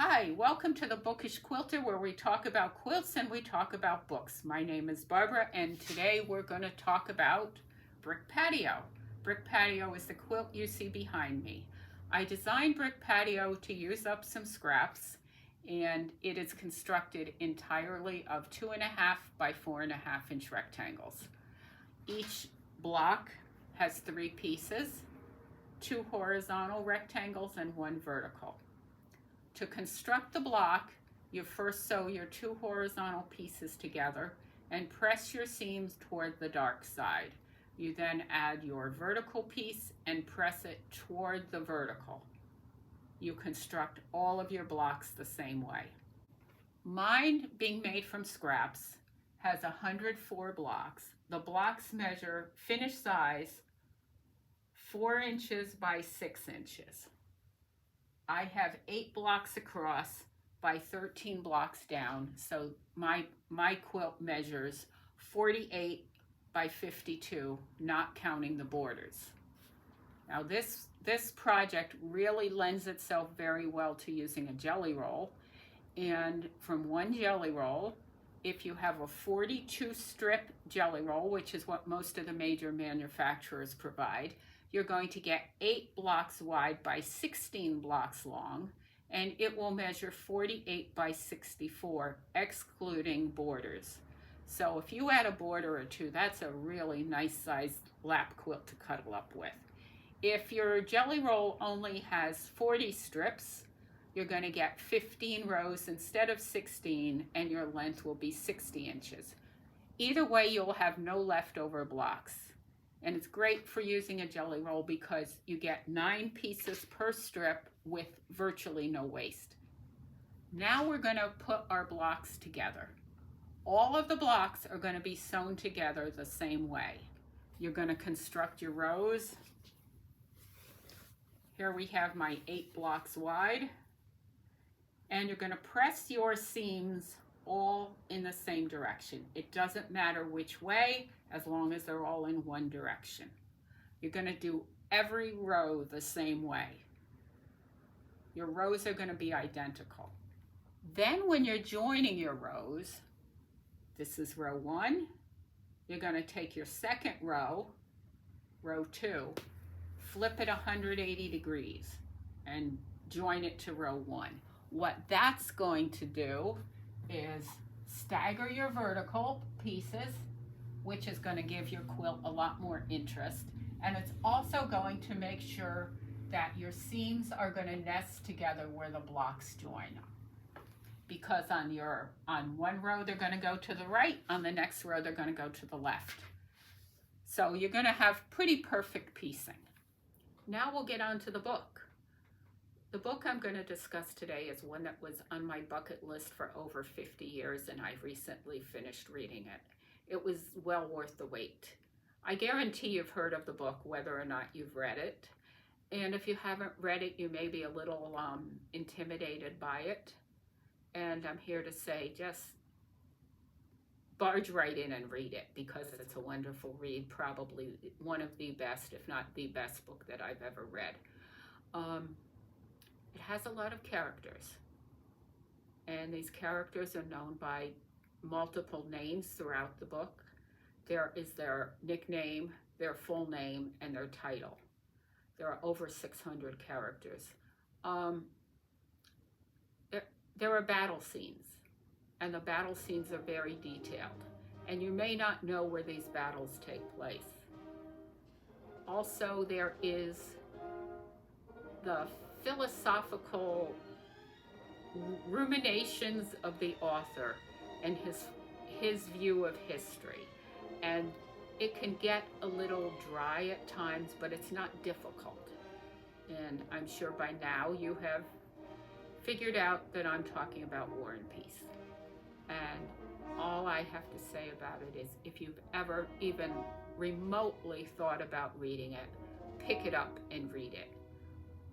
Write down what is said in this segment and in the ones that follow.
Hi, welcome to the Bookish Quilter, where we talk about quilts and we talk about books. My name is Barbara, and today we're going to talk about Brick Patio. Brick Patio is the quilt you see behind me. I designed Brick Patio to use up some scraps, and it is constructed entirely of 2.5 by 4.5 inch rectangles. Each block has 3 pieces, 2 horizontal rectangles and 1 vertical. To construct the block, you first sew your 2 horizontal pieces together and press your seams toward the dark side. You then add your vertical piece and press it toward the vertical. You construct all of your blocks the same way. Mine, being made from scraps, has 104 blocks. The blocks measure, finished size, 4 inches by 6 inches. I have 8 blocks across by 13 blocks down, so my quilt measures 48 by 52, not counting the borders. Now this project really lends itself very well to using a jelly roll, and from one jelly roll, if you have a 42 strip jelly roll, which is what most of the major manufacturers provide, you're going to get 8 blocks wide by 16 blocks long, and it will measure 48 by 64, excluding borders. So if you add a border or 2, that's a really nice sized lap quilt to cuddle up with. If your jelly roll only has 40 strips, you're going to get 15 rows instead of 16, and your length will be 60 inches. Either way, you'll have no leftover blocks. And it's great for using a jelly roll because you get 9 pieces per strip with virtually no waste. Now we're going to put our blocks together. All of the blocks are going to be sewn together the same way. You're going to construct your rows. Here we have my 8 blocks wide. And you're going to press your seams all in the same direction. It doesn't matter which way, as long as they're all in one direction. You're going to do every row the same way. Your rows are going to be identical. Then when you're joining your rows, this is row 1, you're going to take your second row, row 2, flip it 180 degrees and join it to row 1. What that's going to do is stagger your vertical pieces, which is going to give your quilt a lot more interest. And it's also going to make sure that your seams are going to nest together where the blocks join. Because on one row they're going to go to the right, on the next row they're going to go to the left. So you're going to have pretty perfect piecing. Now we'll get on to the book. The book I'm going to discuss today is one that was on my bucket list for over 50 years, and I recently finished reading it. It was well worth the wait. I guarantee you've heard of the book, whether or not you've read it. And if you haven't read it, you may be a little intimidated by it. And I'm here to say, just barge right in and read it, because it's a wonderful read, probably one of the best, if not the best book that I've ever read. It has a lot of characters, and these characters are known by multiple names throughout the book. There is their nickname, their full name, and their title. There are over 600 characters. There are battle scenes, and the battle scenes are very detailed, and you may not know where these battles take place. Also, there is the philosophical ruminations of the author and his view of history. And it can get a little dry at times, but it's not difficult. And I'm sure by now you have figured out that I'm talking about War and Peace. And all I have to say about it is, if you've ever even remotely thought about reading it, pick it up and read it.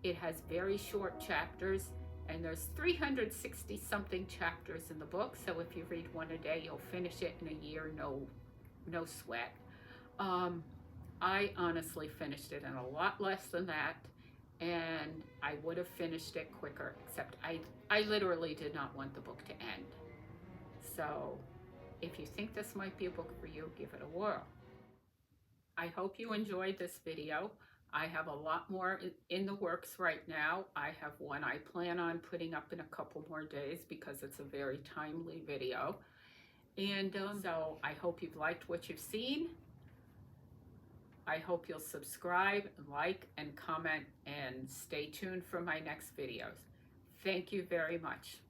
It has very short chapters, and there's 360 something chapters in the book, so if you read one a day, you'll finish it in a year, no sweat. I honestly finished it in a lot less than that, and I would have finished it quicker, except I literally did not want the book to end. So if you think this might be a book for you, give it a whirl. I hope you enjoyed this video. I have a lot more in the works right now. I have one I plan on putting up in a couple more days because it's a very timely video. And so I hope you've liked what you've seen. I hope you'll subscribe, like, and comment, and stay tuned for my next videos. Thank you very much.